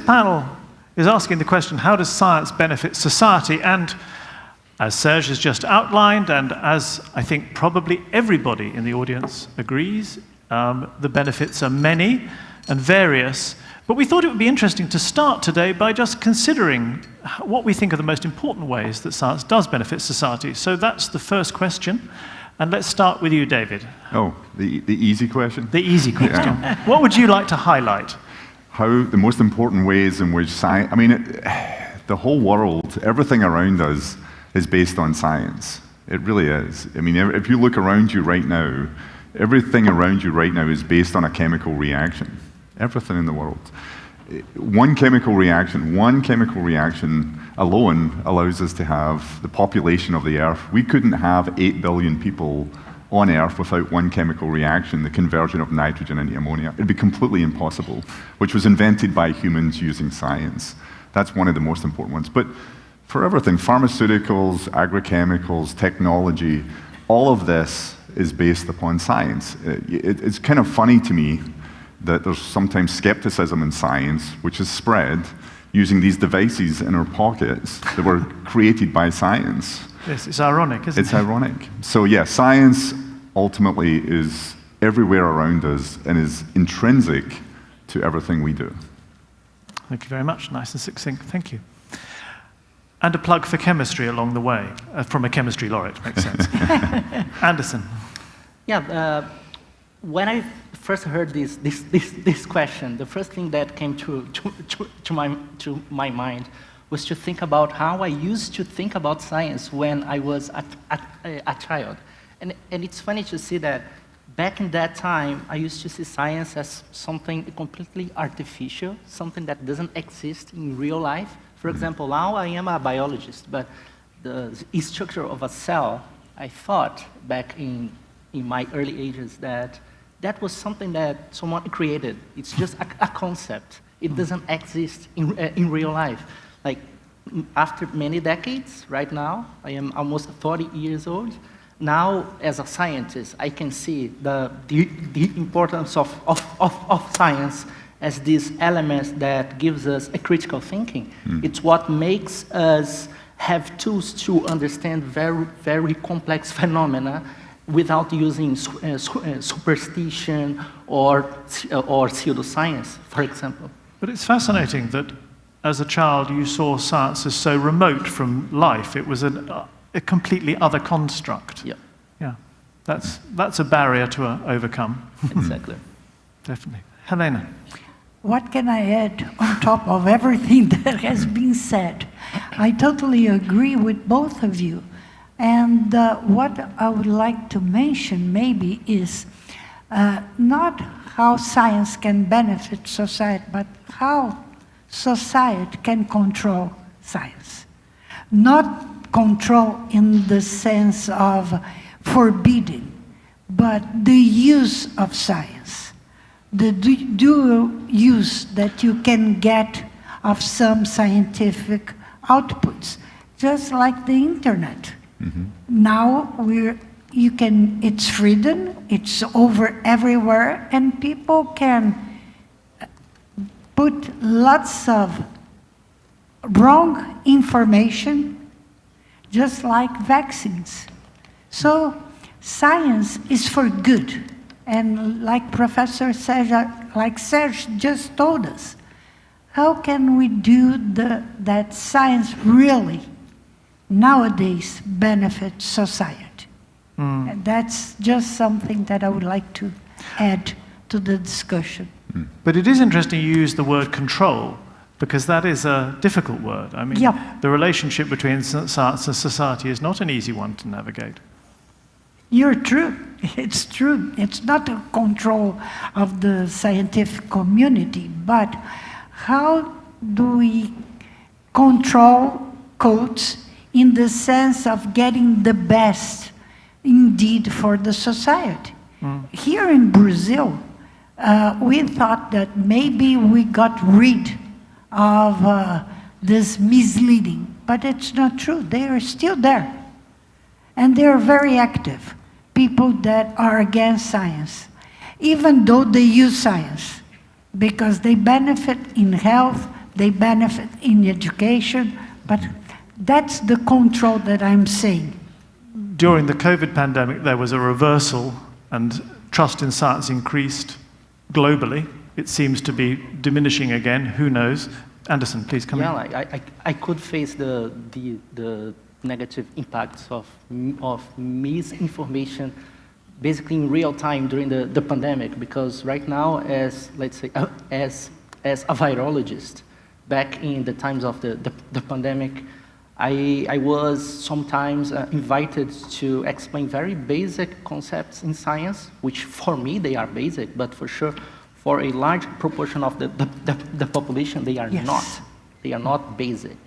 this panel is asking the question, how does science benefit society? And as Serge has just outlined, and as I think probably everybody in the audience agrees, the benefits are many and various. But we thought it would be interesting to start today by just considering what we think are the most important ways that science does benefit society. So that's the first question. And let's start with you, David. Oh, the easy question? The easy question. Yeah. What would you like to highlight? How the most important ways in which science, the whole world, everything around us is based on science. It really is. I mean, if you look around you right now, everything around you right now is based on a chemical reaction. Everything in the world. One chemical reaction alone allows us to have the population of the Earth. We couldn't have 8 billion people on Earth without one chemical reaction, the conversion of nitrogen into ammonia. It'd be completely impossible, which was invented by humans using science. That's one of the most important ones. But for everything, pharmaceuticals, agrochemicals, technology, all of this is based upon science. It's kind of funny to me that there's sometimes skepticism in science, which is spread using these devices in our pockets that were created by science. Yes, it's ironic, isn't it? It's ironic. So yeah, science ultimately is everywhere around us and is intrinsic to everything we do. Thank you very much. Nice and succinct. Thank you. And a plug for chemistry along the way, from a chemistry laureate, makes sense. Anderson. Yeah, when I first heard this question, the first thing that came to my mind was to think about how I used to think about science when I was a child. And it's funny to see that back in that time, I used to see science as something completely artificial, something that doesn't exist in real life. For example, now I am a biologist, but the structure of a cell, I thought back in my early ages that was something that someone created. It's just a concept. It doesn't exist in real life. Like, after many decades, right now, I am almost 40 years old. Now, as a scientist, I can see the importance of science as these elements that gives us a critical thinking. It's what makes us have tools to understand very, very complex phenomena without using superstition or pseudoscience, for example. But it's fascinating that as a child you saw science as so remote from life. It was a completely other construct. Yeah. Yeah. That's a barrier to overcome. Exactly. Definitely. Helena. What can I add on top of everything that has been said? I totally agree with both of you. And what I would like to mention maybe is not how science can benefit society, but how society can control science. Not control in the sense of forbidding, but the use of science. The dual use that you can get of some scientific outputs, just like the internet. Now it's freedom, it's over everywhere, and people can put lots of wrong information, just like vaccines. So science is for good. And like Professor Serge, like Serge just told us, how can we do that science really nowadays benefits society? And that's just something that I would like to add to the discussion. But it is interesting you use the word control, because that is a difficult word. I mean, the relationship between science and society is not an easy one to navigate. You're true. It's true. It's not a control of the scientific community, but how do we control codes in the sense of getting the best indeed for the society? Here in Brazil, we thought that maybe we got rid of this misleading, but it's not true. They are still there. And they are very active. People that are against science, even though they use science, because they benefit in health, they benefit in education, but that's the control that I'm saying. During the COVID pandemic, there was a reversal, and trust in science increased globally. It seems to be diminishing again. Who knows? Anderson, please come in. Yeah, I could face the negative impacts of misinformation basically in real time during the pandemic, because right now, as let's say, as a virologist, back in the times of the pandemic, I was sometimes invited to explain very basic concepts in science, which for me they are basic, but for sure for a large proportion of the population they are not. They are not basic.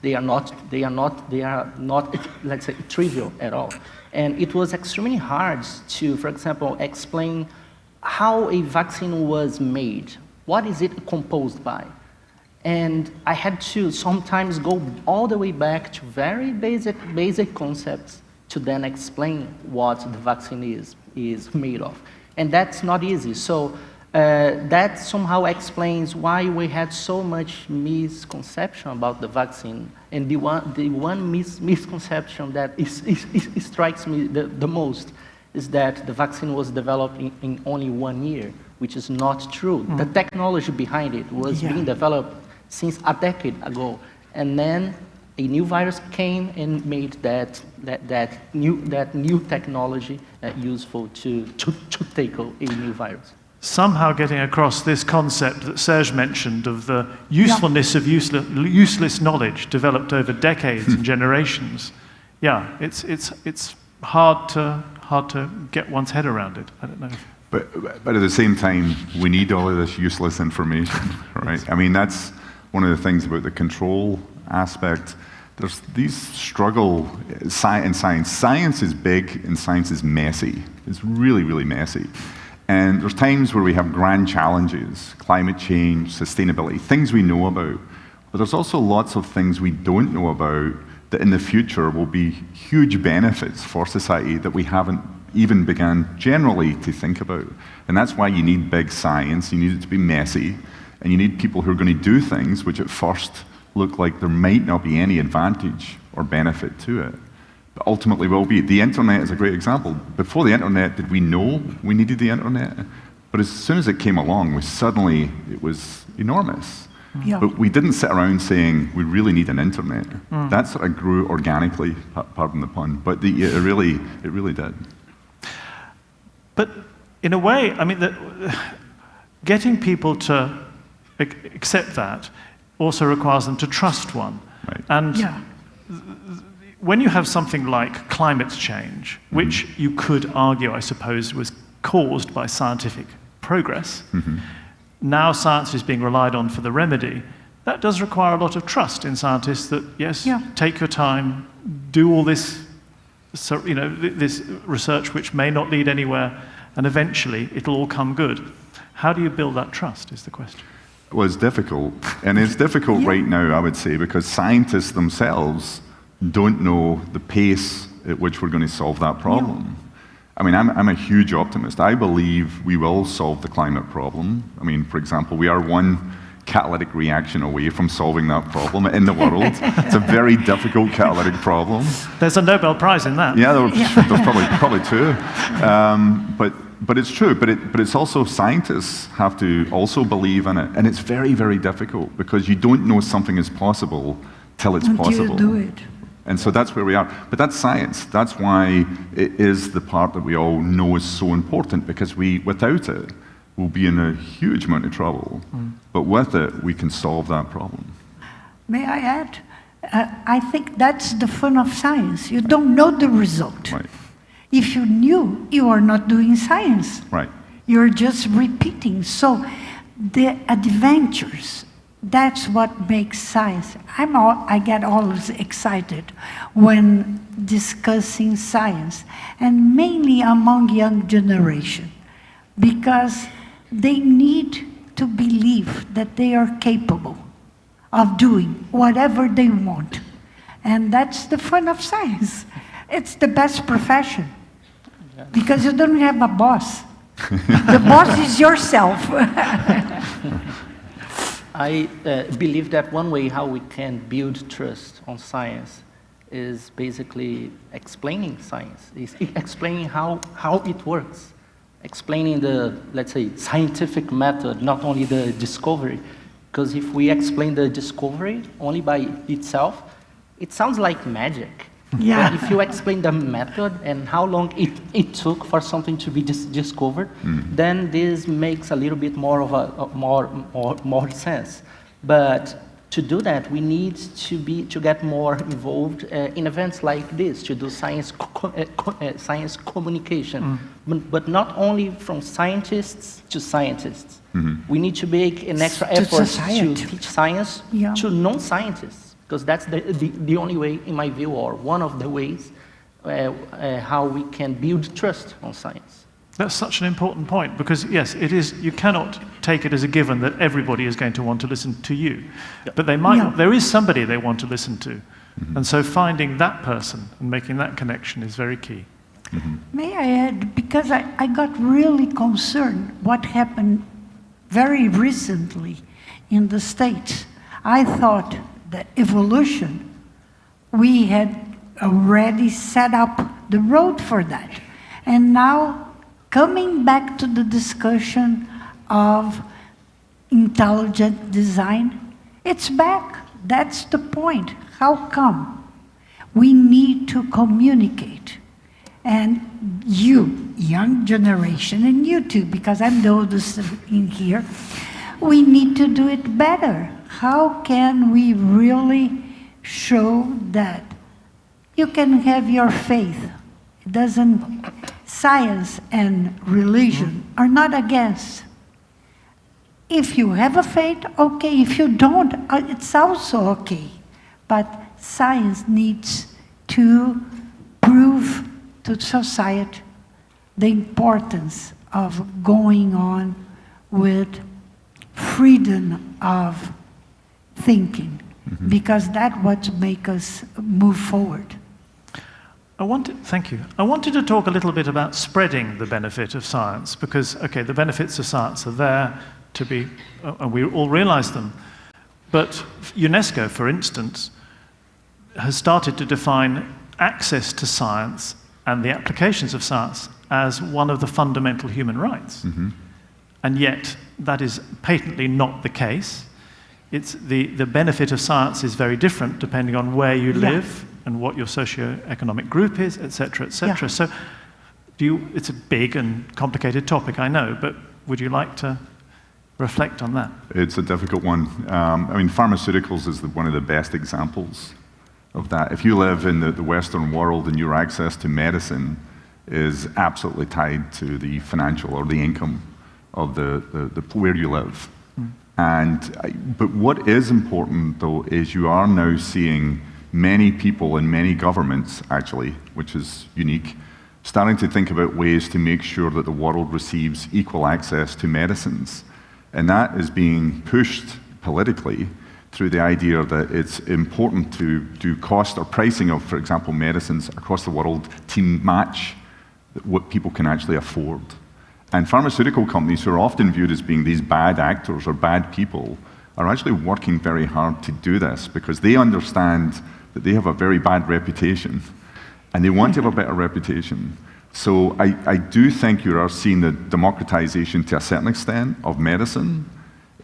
They are not, let's say, trivial at all. And it was extremely hard to, for example, explain how a vaccine was made. What is it composed by? And I had to sometimes go all the way back to very basic concepts to then explain what the vaccine is made of. And that's not easy. So that somehow explains why we had so much misconception about the vaccine. And the one misconception that strikes me the most is that the vaccine was developed in only 1 year, which is not true. The technology behind it was being developed since a decade ago. And then a new virus came and made that new technology useful to tackle a new virus. Somehow getting across this concept that Serge mentioned of the usefulness of useless knowledge developed over decades and generations. Yeah, it's hard to get one's head around it. I don't know. But at the same time, we need all of this useless information, right? I mean, that's one of the things about the control aspect. There's these struggle in science. Science is big and science is messy. It's really, really messy. And there's times where we have grand challenges, climate change, sustainability, things we know about. But there's also lots of things we don't know about that in the future will be huge benefits for society that we haven't even begun generally to think about. And that's why you need big science, you need it to be messy, and you need people who are going to do things which at first look like there might not be any advantage or benefit to it. But ultimately will be. The internet is a great example. Before the internet, did we know we needed the internet? But as soon as it came along, it was enormous. Yeah. But we didn't sit around saying, we really need an internet. That sort of grew organically, pardon the pun, but it really did. But in a way, I mean, getting people to accept that also requires them to trust one. Right. And when you have something like climate change, which you could argue, I suppose, was caused by scientific progress, now science is being relied on for the remedy, that does require a lot of trust in scientists that, yes, take your time, do all this, this research which may not lead anywhere, and eventually it'll all come good. How do you build that trust is the question. Well, it's difficult. And it's difficult right now, I would say, because scientists themselves don't know the pace at which we're going to solve that problem. I mean, I'm a huge optimist. I believe we will solve the climate problem. I mean, for example, we are one catalytic reaction away from solving that problem in the world. It's a very difficult catalytic problem. There's a Nobel Prize in that. Yeah, there's probably two. But it's true. But it's also scientists have to also believe in it, and it's very, very difficult because you don't know something is possible till it's possible. Until you do it. And so that's where we are. But that's science. That's why it is the part that we all know is so important, because without it, we'll be in a huge amount of trouble. But with it, we can solve that problem. May I add? I think that's the fun of science. You don't know the result. Right. If you knew, you are not doing science. Right. You're just repeating. So the adventures, that's what makes science. I get always excited when discussing science, and mainly among young generation, because they need to believe that they are capable of doing whatever they want. And that's the fun of science. It's the best profession, because you don't have a boss. The boss is yourself. I believe that one way how we can build trust on science is basically explaining science, is explaining how it works, explaining the, let's say, scientific method, not only the discovery. Because if we explain the discovery only by itself, it sounds like magic. Yeah. But if you explain the method and how long it took for something to be discovered, then this makes a little bit more of a more sense. But to do that, we need to get more involved in events like this, to do science communication, but not only from scientists to scientists. We need to make an extra effort to teach science to non-scientists, because that's the only way, in my view, or one of the ways how we can build trust on science. That's such an important point, because yes, it is. You cannot take it as a given that everybody is going to want to listen to you, but they might. There is somebody they want to listen to, and so finding that person and making that connection is very key. May I add, because I got really concerned what happened very recently in the States. I thought that evolution, we had already set up the road for that, and now coming back to the discussion of intelligent design, it's back. That's the point. How come? We need to communicate. And you, young generation, and you too, because I'm the oldest in here, we need to do it better. How can we really show that you can have your faith? It doesn't. Science and religion are not against. If you have a faith, okay. If you don't, it's also okay. But science needs to prove to society the importance of going on with freedom of thinking, because that's what makes us move forward. Thank you. I wanted to talk a little bit about spreading the benefit of science, because, okay, the benefits of science are there to be, and we all realize them. But UNESCO, for instance, has started to define access to science and the applications of science as one of the fundamental human rights. And yet, that is patently not the case. It's the benefit of science is very different depending on where you live and what your socio-economic group is, et cetera, et cetera. So it's a big and complicated topic, I know, but would you like to reflect on that? It's a difficult one. I mean, pharmaceuticals is one of the best examples of that. If you live in the Western world and your access to medicine is absolutely tied to the financial or the income of the where you live. But what is important, though, is you are now seeing many people and many governments, actually, which is unique, starting to think about ways to make sure that the world receives equal access to medicines. And that is being pushed politically through the idea that it's important to do cost or pricing of, for example, medicines across the world to match what people can actually afford. And pharmaceutical companies, who are often viewed as being these bad actors or bad people, are actually working very hard to do this, because they understand that they have a very bad reputation, and they want to have a better reputation. So I do think you are seeing the democratization to a certain extent of medicine,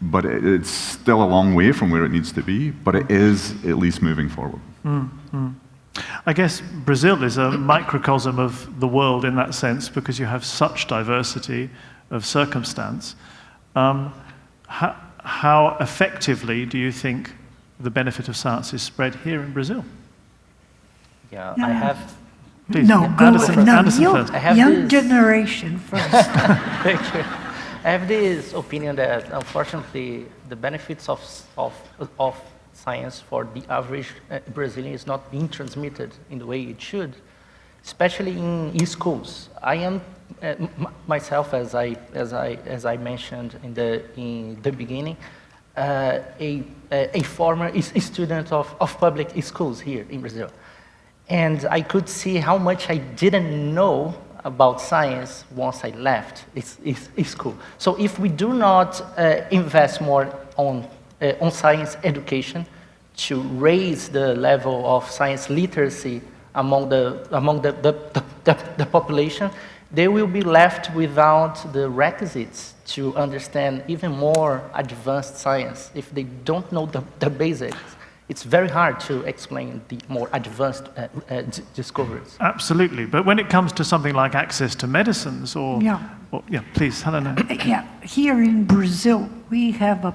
but it's still a long way from where it needs to be, but it is at least moving forward. I guess Brazil is a microcosm of the world in that sense, because you have such diversity of circumstance. How effectively do you think the benefit of science is spread here in Brazil? Yeah, I have... Please, no, go Anderson, no, Anderson you, first. young generation first. Thank you. I have this opinion that, unfortunately, the benefits of science for the average Brazilian is not being transmitted in the way it should, especially in schools. I am myself, as I mentioned in the beginning, a former student of public schools here in Brazil. And I could see how much I didn't know about science once I left school. So if we do not invest more on on science education, to raise the level of science literacy among the population, they will be left without the requisites to understand even more advanced science. If they don't know the basics, it's very hard to explain the more advanced discoveries. Absolutely. But when it comes to something like access to medicines or... Yeah, please, Helena. Yeah, here in Brazil, we have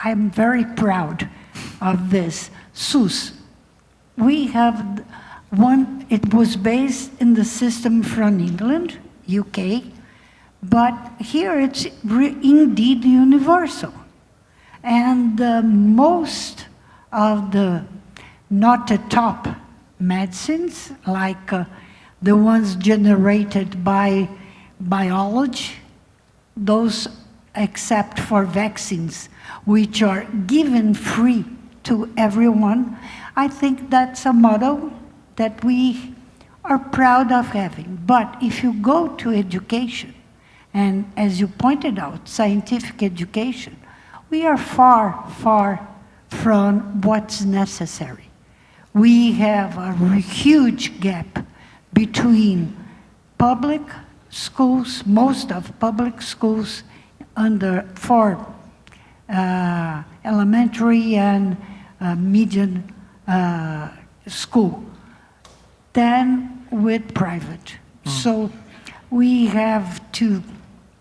I'm very proud of this, SUS. We have one, it was based in the system from England, UK, but here it's indeed universal. And most of the not the top medicines, like the ones generated by biology, those except for vaccines, which are given free to everyone, I think that's a model that we are proud of having. But if you go to education, and as you pointed out, scientific education, we are far, far from what's necessary. We have a huge gap between public schools, most of public schools for elementary and medium school, than with private. So we have to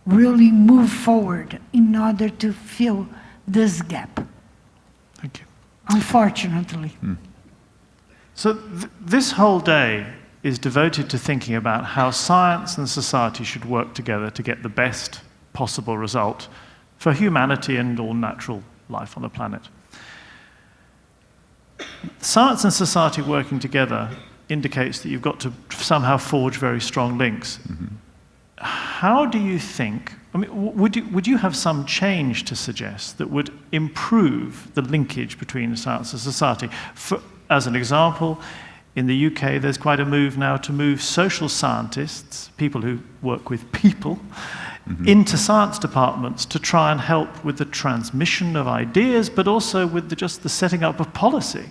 really move forward in order to fill this gap. Thank you. Unfortunately. So this whole day is devoted to thinking about how science and society should work together to get the best possible result for humanity and all natural life on the planet. Science and society working together indicates that you've got to somehow forge very strong links. How do you think, I mean, would you have some change to suggest that would improve the linkage between science and society? As an example, in the UK, there's quite a move now to move social scientists, people who work with people, into science departments to try and help with the transmission of ideas, but also with just the setting up of policy.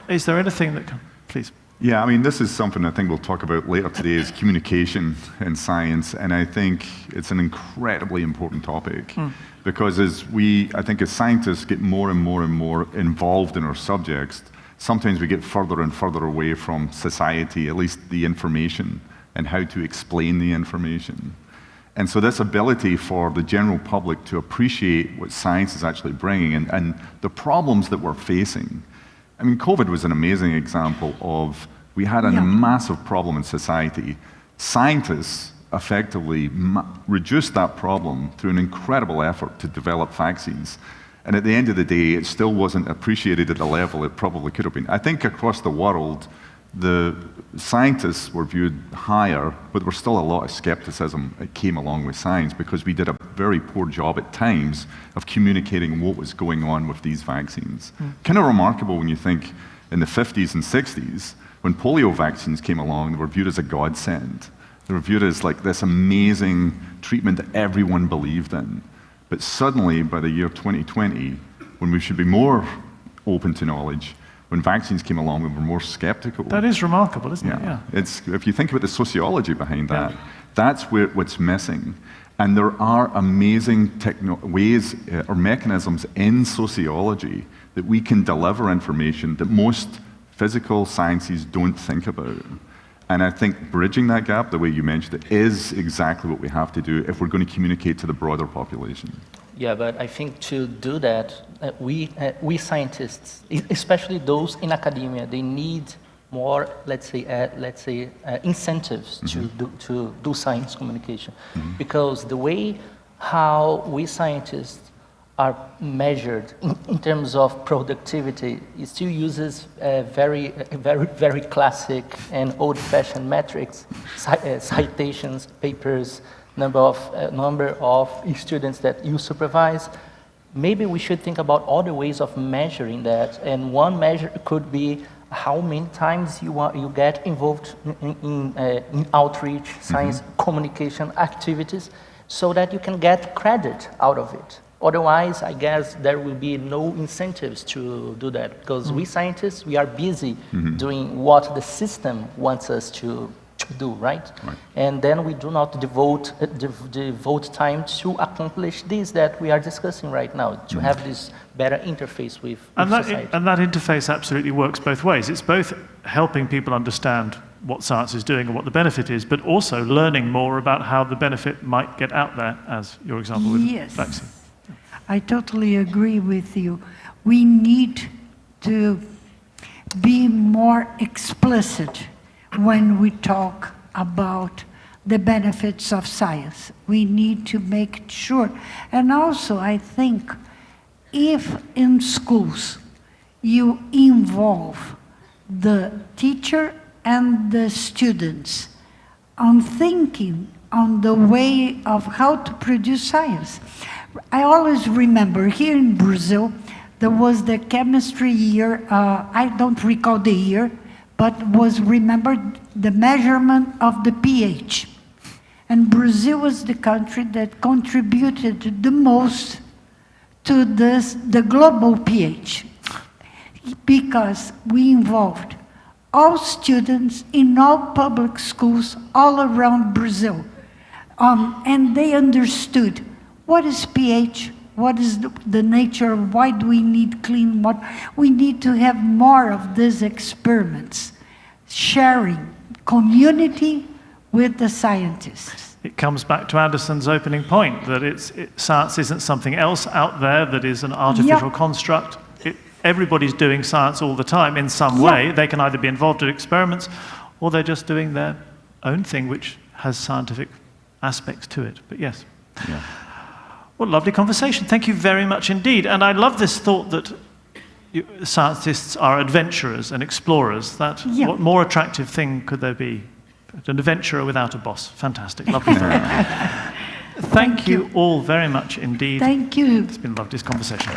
Is there anything that can, please? Yeah, I mean, this is something I think we'll talk about later today, is communication in science, and I think it's an incredibly important topic, because I think as scientists get more and more and more involved in our subjects, sometimes we get further and further away from society, at least the information, and how to explain the information. And so this ability for the general public to appreciate what science is actually bringing and the problems that we're facing. I mean, COVID was an amazing example of, we had a massive problem in society. Scientists effectively reduced that problem through an incredible effort to develop vaccines. And at the end of the day, it still wasn't appreciated at the level it probably could have been. I think across the world, the scientists were viewed higher, but there was still a lot of skepticism that came along with science, because we did a very poor job at times of communicating what was going on with these vaccines. Kind of remarkable when you think in the 50s and 60s, when polio vaccines came along, they were viewed as a godsend. They were viewed as like this amazing treatment that everyone believed in. But suddenly, by the year 2020, when we should be more open to knowledge, when vaccines came along, we were more skeptical. That is remarkable, isn't it? Yeah. If you think about the sociology behind that, that's what's missing. And there are amazing ways or mechanisms in sociology that we can deliver information that most physical sciences don't think about. And I think bridging that gap, the way you mentioned it, is exactly what we have to do if we're going to communicate to the broader population. Yeah, but I think to do that, we scientists, especially those in academia, they need more, let's say, incentives to do science communication, because the way how we scientists are measured in terms of productivity, it still uses very classic and old-fashioned metrics, citations, papers, number of students that you supervise. Maybe we should think about other ways of measuring that, and one measure could be how many times you get involved in outreach, science communication activities, so that you can get credit out of it. Otherwise, I guess there will be no incentives to do that, because we scientists, we are busy doing what the system wants us to do, right? And then we do not devote time to accomplish this that we are discussing right now, to have this better interface with society. And that interface absolutely works both ways. It's both helping people understand what science is doing and what the benefit is, but also learning more about how the benefit might get out there, as your example with vaccine. I totally agree with you. We need to be more explicit when we talk about the benefits of science. We need to make sure. And also, I think, if in schools you involve the teacher and the students on thinking on the way of how to produce science. I always remember here in Brazil, there was the chemistry year, I don't recall the year, but was remembered the measurement of the pH. And Brazil was the country that contributed the most to the global pH, because we involved all students in all public schools all around Brazil. And they understood what is pH, what is the nature, why do we need clean water. We need to have more of these experiments, sharing community with the scientists. It comes back to Anderson's opening point, that science isn't something else out there that is an artificial construct. Everybody's doing science all the time in some way. They can either be involved in experiments, or they're just doing their own thing, which has scientific aspects to it. But yes. Yeah. What a lovely conversation. Thank you very much indeed. And I love this thought that scientists are adventurers and explorers. What more attractive thing could there be? An adventurer without a boss. Fantastic. Lovely thought. Thank you all very much indeed. Thank you. It's been a lovely conversation.